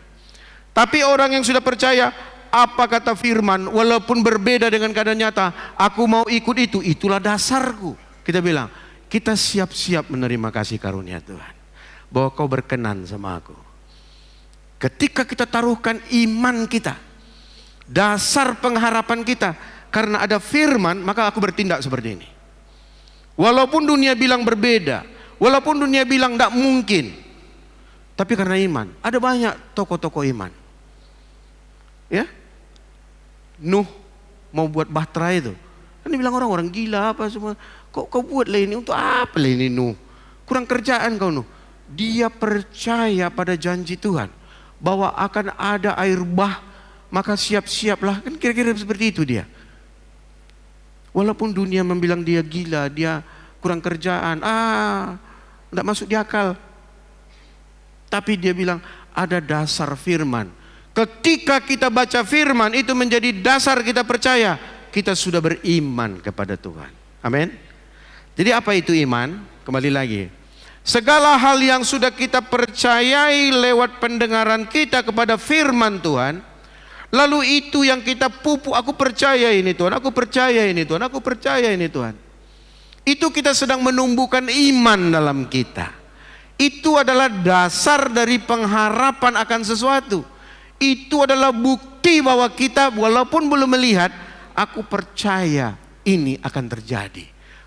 Tapi orang yang sudah percaya, apa kata firman, walaupun berbeda dengan keadaan nyata, aku mau ikut itu, itulah dasarku. Kita bilang, kita siap-siap menerima kasih karunia Tuhan. Bahwa kau berkenan sama aku. Ketika kita taruhkan iman kita, dasar pengharapan kita, karena ada firman, maka aku bertindak seperti ini. Walaupun dunia bilang berbeda, walaupun dunia bilang tidak mungkin, tapi karena iman. Ada banyak tokoh-tokoh iman. Ya, Nuh mau buat bahtera itu, kan dibilang orang-orang gila apa semua. Kok kau buatlah ini, untuk apa lah ini Nuh? Kurang kerjaan kau Nuh. Dia percaya pada janji Tuhan bahwa akan ada air bah, maka siap-siaplah. Kan kira-kira seperti itu dia. Walaupun dunia membilang dia gila, dia kurang kerjaan, tidak masuk di akal. Tapi dia bilang ada dasar firman. Ketika kita baca firman, itu menjadi dasar kita percaya. Kita sudah beriman kepada Tuhan. Amin. Jadi apa itu iman? Kembali lagi. Segala hal yang sudah kita percayai lewat pendengaran kita kepada firman Tuhan, lalu itu yang kita pupuk, aku percaya ini Tuhan, aku percaya ini Tuhan, aku percaya ini Tuhan. Itu kita sedang menumbuhkan iman dalam kita. Itu adalah dasar dari pengharapan akan sesuatu. Itu adalah bukti bahwa kita walaupun belum melihat, aku percaya ini akan terjadi.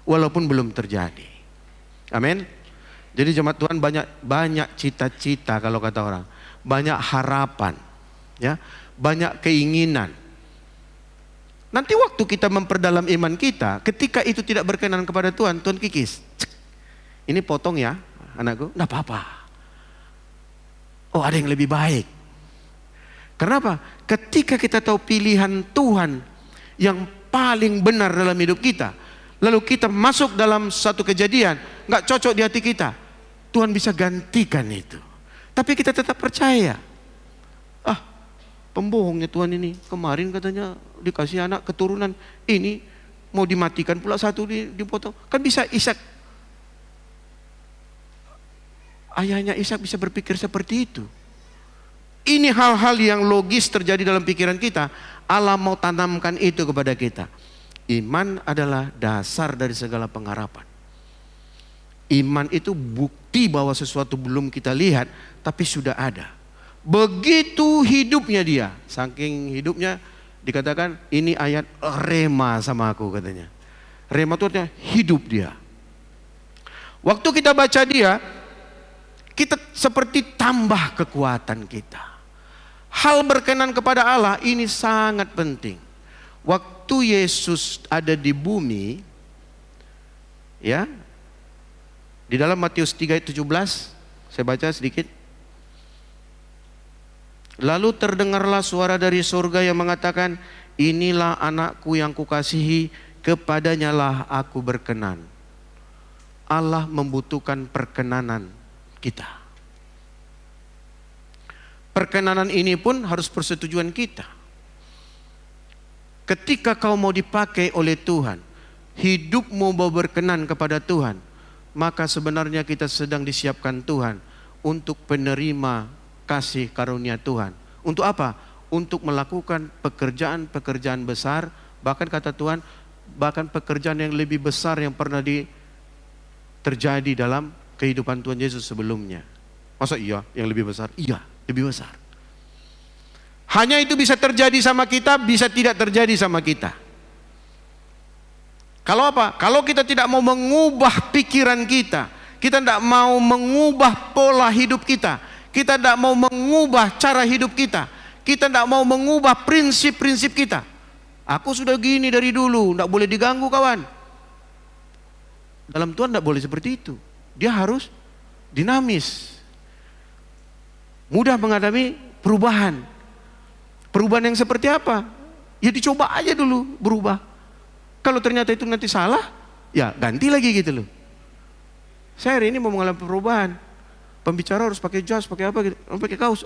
Walaupun belum terjadi. Amin. Jadi jemaat Tuhan, banyak cita-cita, kalau kata orang, banyak harapan, ya, banyak keinginan. Nanti waktu kita memperdalam iman kita, ketika itu tidak berkenan kepada Tuhan, Tuhan kikis. Ini potong ya, anakku, enggak apa-apa. Oh, ada yang lebih baik. Kenapa? Ketika kita tahu pilihan Tuhan yang paling benar dalam hidup kita, lalu kita masuk dalam satu kejadian, nggak cocok di hati kita, Tuhan bisa gantikan itu. Tapi kita tetap percaya. Pembohongnya Tuhan ini, kemarin katanya dikasih anak keturunan, ini mau dimatikan pula satu, dipotong. Kan bisa Ishak, ayahnya Ishak bisa berpikir seperti itu. Ini hal-hal yang logis terjadi dalam pikiran kita. Allah mau tanamkan itu kepada kita. Iman adalah dasar dari segala pengharapan. Iman itu bukti bahwa sesuatu belum kita lihat, tapi sudah ada. Begitu hidupnya dia, saking hidupnya dikatakan ini ayat rema sama aku katanya. Rema itu artinya hidup dia. Waktu kita baca dia, kita seperti tambah kekuatan kita. Hal berkenan kepada Allah ini sangat penting. Waktu Yesus ada di bumi, ya, di dalam Matius 3 ayat 17, saya baca sedikit. Lalu terdengarlah suara dari surga yang mengatakan, inilah anakku yang kukasihi, kepadanya lah aku berkenan. Allah membutuhkan perkenanan kita. Perkenanan ini pun harus persetujuan kita. Ketika kau mau dipakai oleh Tuhan, hidupmu mau berkenan kepada Tuhan, maka sebenarnya kita sedang disiapkan Tuhan untuk penerima kasih karunia Tuhan. Untuk apa? Untuk melakukan pekerjaan-pekerjaan besar, bahkan kata Tuhan, bahkan pekerjaan yang lebih besar yang pernah terjadi dalam kehidupan Tuhan Yesus sebelumnya. Masa iya yang lebih besar? Iya, lebih besar. Hanya itu bisa terjadi sama kita, bisa tidak terjadi sama kita. Kalau apa? Kalau kita tidak mau mengubah pikiran kita, kita tidak mau mengubah pola hidup kita, kita tidak mau mengubah cara hidup kita, kita tidak mau mengubah prinsip-prinsip kita. Aku sudah gini dari dulu, tidak boleh diganggu kawan. Dalam Tuhan tidak boleh seperti itu. Dia harus dinamis, mudah menghadapi perubahan. Perubahan yang seperti apa? Ya dicoba aja dulu berubah. Kalau ternyata itu nanti salah, ya ganti lagi gitu loh. Saya hari ini mau mengalami perubahan. Pembicara harus pakai jas, pakai apa gitu, pakai kaos.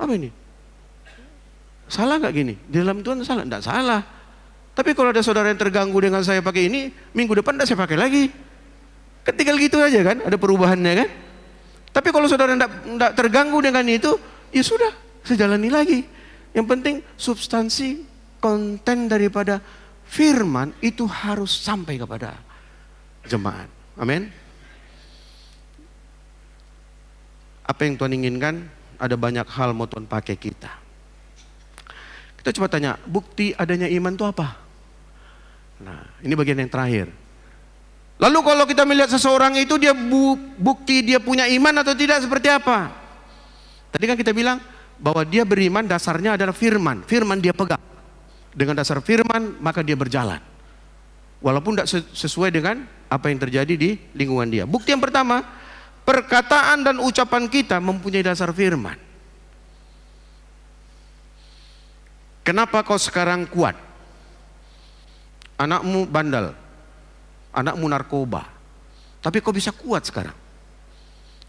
Apa ini? Salah nggak gini? Di dalam Tuhan salah? Nggak salah. Tapi kalau ada saudara yang terganggu dengan saya pakai ini, minggu depan nggak saya pakai lagi. Ketika gitu aja kan, ada perubahannya kan. Tapi kalau saudara nggak terganggu dengan itu, ya sudah, saya jalani lagi. Yang penting substansi, konten daripada firman itu harus sampai kepada jemaat. Amin. Apa yang Tuhan inginkan? Ada banyak hal mau Tuhan pakai kita. Kita coba tanya, bukti adanya iman itu apa? Nah, ini bagian yang terakhir. Lalu kalau kita melihat seseorang itu, dia bukti dia punya iman atau tidak seperti apa? Tadi kan kita bilang bahwa dia beriman dasarnya adalah firman. Firman dia pegang. Dengan dasar firman maka dia berjalan. walaupun tidak sesuai dengan apa yang terjadi di lingkungan dia. Bukti yang pertama, perkataan dan ucapan kita mempunyai dasar firman. Kenapa kau sekarang kuat? Anakmu bandel, anakmu narkoba, tapi kau bisa kuat sekarang.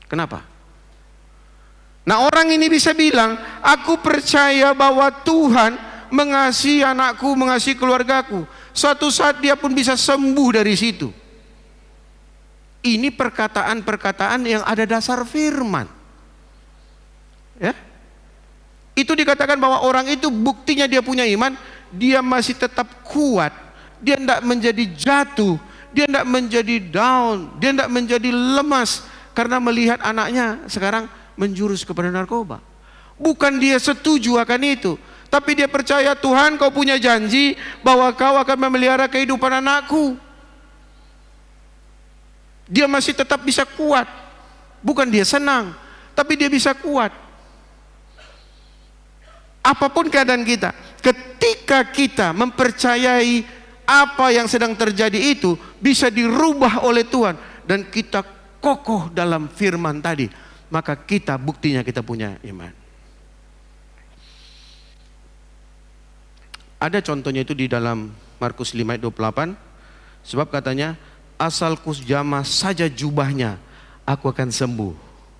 Kenapa? Nah, orang ini bisa bilang, aku percaya bahwa Tuhan mengasihi anakku, mengasihi keluargaku. Suatu saat dia pun bisa sembuh dari situ. Ini perkataan-perkataan yang ada dasar firman. Ya? Itu dikatakan bahwa orang itu buktinya dia punya iman, dia masih tetap kuat. Dia tidak menjadi jatuh, dia tidak menjadi down, dia tidak menjadi lemas karena melihat anaknya sekarang menjurus kepada narkoba. Bukan dia setuju akan itu, tapi dia percaya, Tuhan, kau punya janji bahwa kau akan memelihara kehidupan anakku. Dia masih tetap bisa kuat. Bukan dia senang, tapi dia bisa kuat. Apapun keadaan kita, ketika kita mempercayai apa yang sedang terjadi itu bisa dirubah oleh Tuhan, dan kita kokoh dalam firman tadi, maka kita buktinya kita punya iman. Ada contohnya itu di dalam Markus 5 ayat 28. Sebab katanya, asal ku jamah saja jubahnya, aku akan sembuh.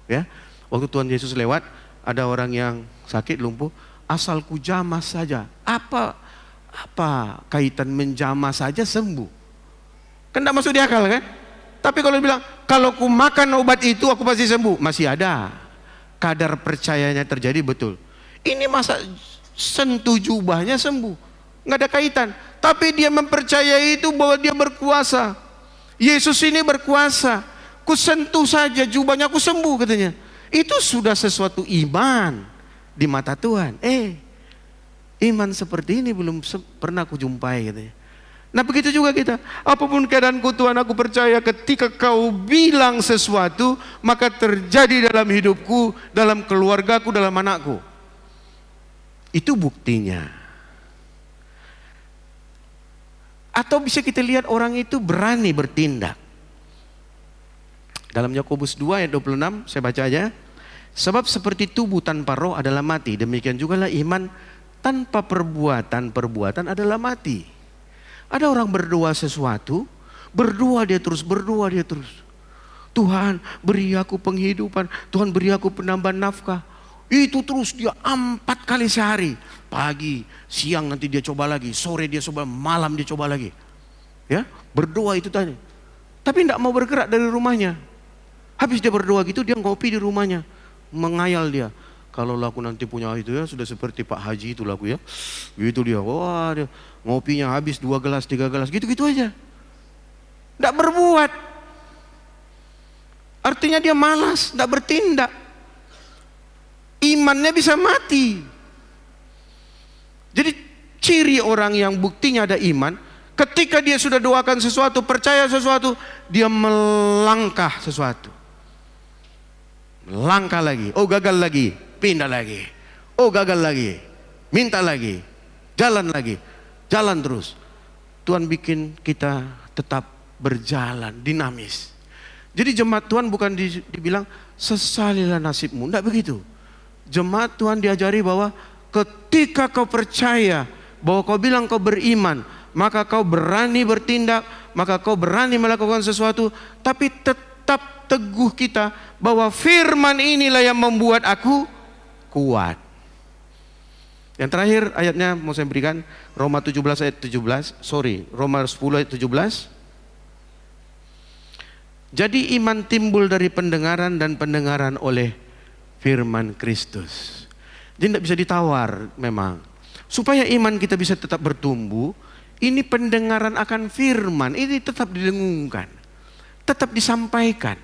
Ya, waktu Tuhan Yesus lewat, ada orang yang sakit lumpuh, asal ku jamah saja. Apa kaitan menjamah saja sembuh? Kan tidak masuk di akal kan? Tapi kalau bilang, kalau ku makan obat itu aku pasti sembuh, masih ada kadar percayanya terjadi betul. Ini masa sentuh jubahnya sembuh? Nggak ada kaitan. Tapi dia mempercayai itu bahwa dia berkuasa. Yesus ini berkuasa. Ku sentuh saja jubahnya, aku sembuh katanya. Itu sudah sesuatu iman di mata Tuhan. Iman seperti ini belum pernah aku jumpai katanya. Nah, begitu juga kita. Apapun keadaanku Tuhan, aku percaya ketika kau bilang sesuatu, maka terjadi dalam hidupku, dalam keluargaku, dalam anakku. Itu buktinya. Atau bisa kita lihat orang itu berani bertindak. Dalam Yakobus 2 ayat 26, saya baca aja. Sebab seperti tubuh tanpa roh adalah mati, demikian jugalah iman tanpa perbuatan adalah mati. Ada orang berdoa sesuatu, berdoa dia terus. Tuhan, beri aku penghidupan, Tuhan beri aku penambahan nafkah. Itu terus dia 4 kali sehari. Pagi, siang nanti dia coba lagi, sore dia coba, malam dia coba lagi. Ya, berdoa itu tadi. Tapi tidak mau bergerak dari rumahnya. Habis dia berdoa gitu, dia ngopi di rumahnya. Mengayal dia. Kalau aku nanti punya itu ya, sudah seperti Pak Haji itu laku ya. Gitu dia, wah dia ngopinya habis 2 gelas, 3 gelas, gitu-gitu aja. Tidak berbuat. Artinya dia malas, tidak bertindak. Imannya bisa mati. Jadi ciri orang yang buktinya ada iman, ketika dia sudah doakan sesuatu, percaya sesuatu, dia melangkah sesuatu. Melangkah lagi, oh gagal lagi, pindah lagi. Oh gagal lagi, minta lagi, jalan lagi, jalan terus. Tuhan bikin kita tetap berjalan, dinamis. Jadi jemaat Tuhan bukan dibilang sesalilah nasibmu, tidak begitu. Jemaat Tuhan diajari bahwa ketika kau percaya, bahwa kau bilang kau beriman, maka kau berani bertindak, maka kau berani melakukan sesuatu, tapi tetap teguh kita bahwa firman inilah yang membuat aku kuat. Yang terakhir ayatnya mau saya berikan, Roma 17 ayat 17, Roma 10 ayat 17. Jadi iman timbul dari pendengaran dan pendengaran oleh firman Kristus. Jadi tidak bisa ditawar memang. Supaya iman kita bisa tetap bertumbuh, ini pendengaran akan firman, ini tetap didengungkan, tetap disampaikan.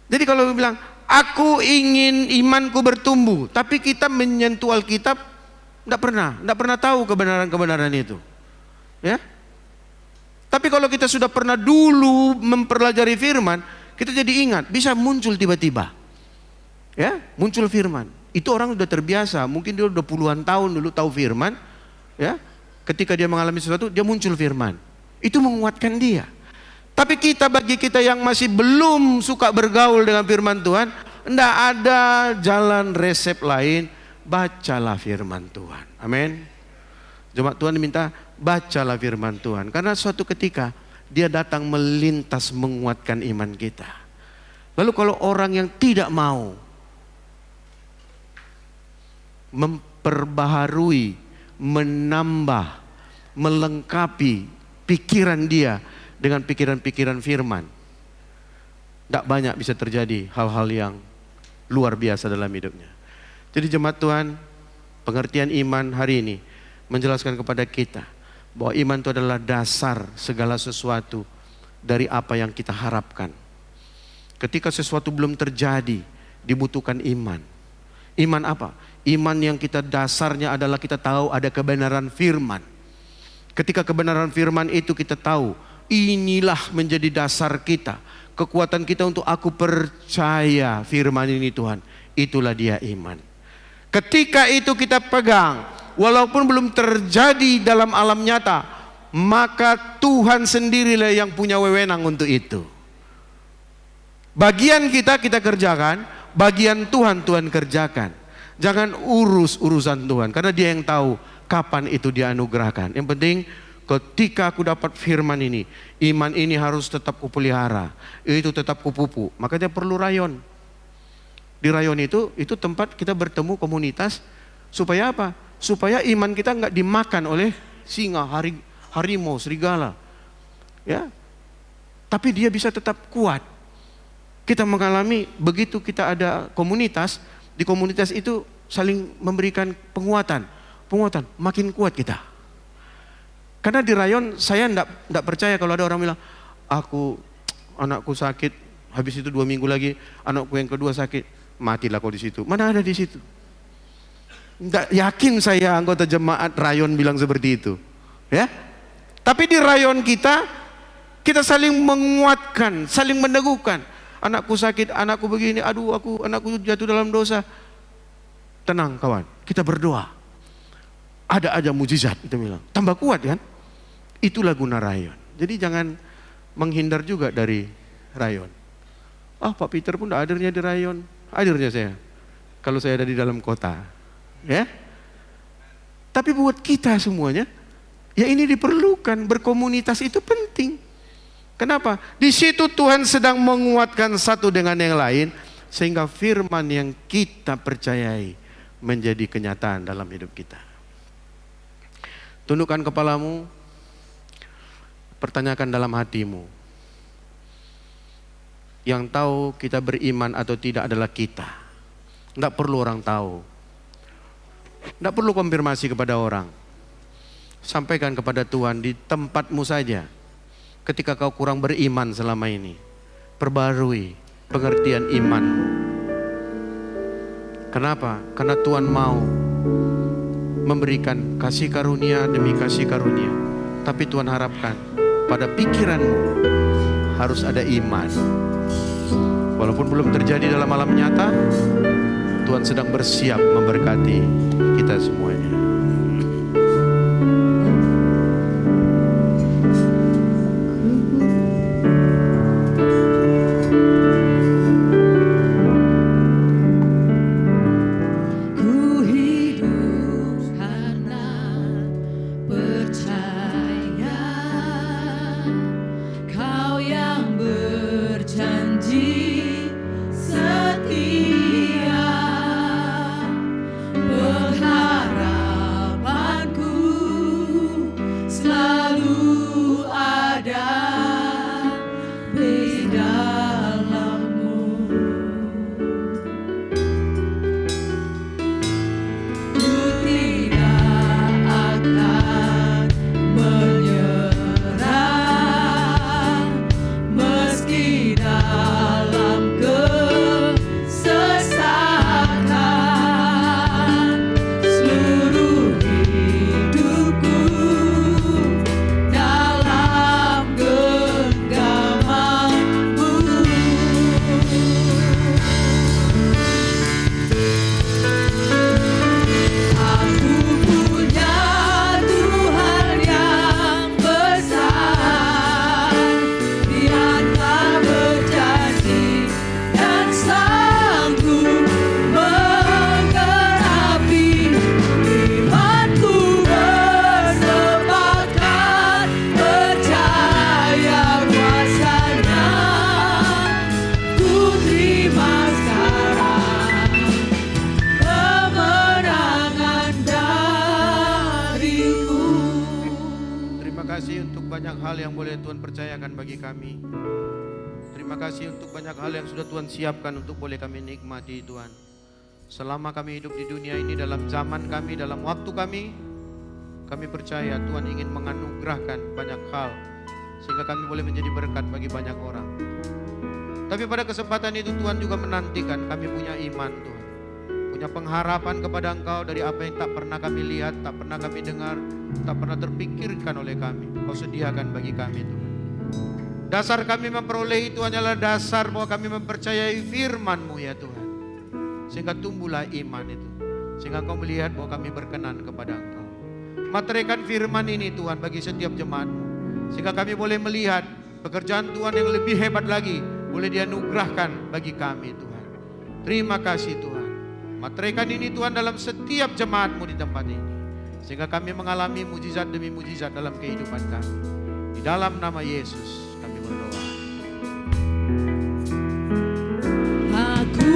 Jadi kalau bilang, aku ingin imanku bertumbuh, tapi kita menyentuh Alkitab, tidak pernah tahu kebenaran-kebenaran itu. Ya. Tapi kalau kita sudah pernah dulu mempelajari firman, kita jadi ingat, bisa muncul tiba-tiba. Ya, muncul firman. Itu orang sudah terbiasa, mungkin dia udah puluhan tahun dulu tahu firman. Ya, ketika dia mengalami sesuatu, dia muncul firman. Itu menguatkan dia. Tapi bagi kita yang masih belum suka bergaul dengan firman Tuhan, tidak ada jalan resep lain, bacalah firman Tuhan. Amin. Jemaat Tuhan diminta bacalah firman Tuhan. Karena suatu ketika dia datang melintas menguatkan iman kita. Lalu kalau orang yang tidak mau memperbaharui, menambah, melengkapi pikiran dia dengan pikiran-pikiran firman, tidak banyak bisa terjadi hal-hal yang luar biasa dalam hidupnya. Jadi jemaat Tuhan, pengertian iman hari ini menjelaskan kepada kita bahwa iman itu adalah dasar segala sesuatu dari apa yang kita harapkan. Ketika sesuatu belum terjadi, dibutuhkan iman. Iman apa? Iman yang kita dasarnya adalah kita tahu ada kebenaran firman. Ketika kebenaran firman itu kita tahu, inilah menjadi dasar kita, kekuatan kita untuk aku percaya firman ini Tuhan. Itulah dia iman. Ketika itu kita pegang, walaupun belum terjadi dalam alam nyata, maka Tuhan sendirilah yang punya wewenang untuk itu. Bagian kita kerjakan, bagian Tuhan kerjakan. Jangan urus urusan Tuhan, karena dia yang tahu kapan itu dia anugerahkan. Yang penting ketika aku dapat firman ini, iman ini harus tetap kupelihara, itu tetap kupupu. Makanya perlu rayon. Di rayon itu tempat kita bertemu komunitas. Supaya apa? Supaya iman kita nggak dimakan oleh singa, harimau, serigala. Ya, tapi dia bisa tetap kuat. Kita mengalami begitu kita ada komunitas, di komunitas itu saling memberikan penguatan, makin kuat kita. Karena di rayon saya enggak percaya kalau ada orang bilang, anakku sakit, habis itu 2 minggu lagi anakku yang kedua sakit, matilah kau di situ. Mana ada di situ? Enggak yakin saya anggota jemaat rayon bilang seperti itu. Ya. Tapi di rayon kita saling menguatkan, saling meneguhkan. Anakku sakit, anakku begini, anakku jatuh dalam dosa. Tenang kawan, kita berdoa. Ada aja mujizat, kita bilang. Tambah kuat kan? Itulah guna rayon. Jadi jangan menghindar juga dari rayon. Pak Peter pun tidak hadirnya di rayon. Hadirnya saya. Kalau saya ada di dalam kota. Ya. Tapi buat kita semuanya, ya ini diperlukan. Berkomunitas itu penting. Kenapa? Di situ Tuhan sedang menguatkan satu dengan yang lain. Sehingga firman yang kita percayai menjadi kenyataan dalam hidup kita. Tundukkan kepalamu, pertanyakan dalam hatimu. Yang tahu kita beriman atau tidak adalah kita. Tidak perlu orang tahu. Tidak perlu konfirmasi kepada orang. Sampaikan kepada Tuhan di tempatmu saja. Ketika kau kurang beriman selama ini, perbarui pengertian imanmu. Kenapa? Karena Tuhan mau memberikan kasih karunia demi kasih karunia. Tapi Tuhan harapkan pada pikiranmu harus ada iman. Walaupun belum terjadi dalam alam nyata, Tuhan sedang bersiap memberkati kita semuanya. Setia, berharap kasih untuk banyak hal yang boleh Tuhan percayakan bagi kami. Terima kasih untuk banyak hal yang sudah Tuhan siapkan untuk boleh kami nikmati Tuhan. Selama kami hidup di dunia ini, dalam zaman kami, dalam waktu kami percaya Tuhan ingin menganugerahkan banyak hal sehingga kami boleh menjadi berkat bagi banyak orang. Tapi pada kesempatan itu Tuhan juga menantikan kami punya iman Tuhan, punya pengharapan kepada Engkau dari apa yang tak pernah kami lihat, tak pernah kami dengar, tak pernah terpikirkan oleh kami. Kau sediakan bagi kami Tuhan. Dasar kami memperoleh itu hanyalah dasar bahwa kami mempercayai firman-Mu ya Tuhan. Sehingga tumbuhlah iman itu, sehingga Engkau melihat bahwa kami berkenan kepada Engkau. Materaikan firman ini Tuhan bagi setiap jemaat-Mu, sehingga kami boleh melihat pekerjaan Tuhan yang lebih hebat lagi boleh dianugerahkan bagi kami Tuhan. Terima kasih Tuhan. Materaikan ini Tuhan dalam setiap jemaat-Mu di tempat ini, sehingga kami mengalami mujizat demi mujizat dalam kehidupan kami. Di dalam nama Yesus kami berdoa. Aku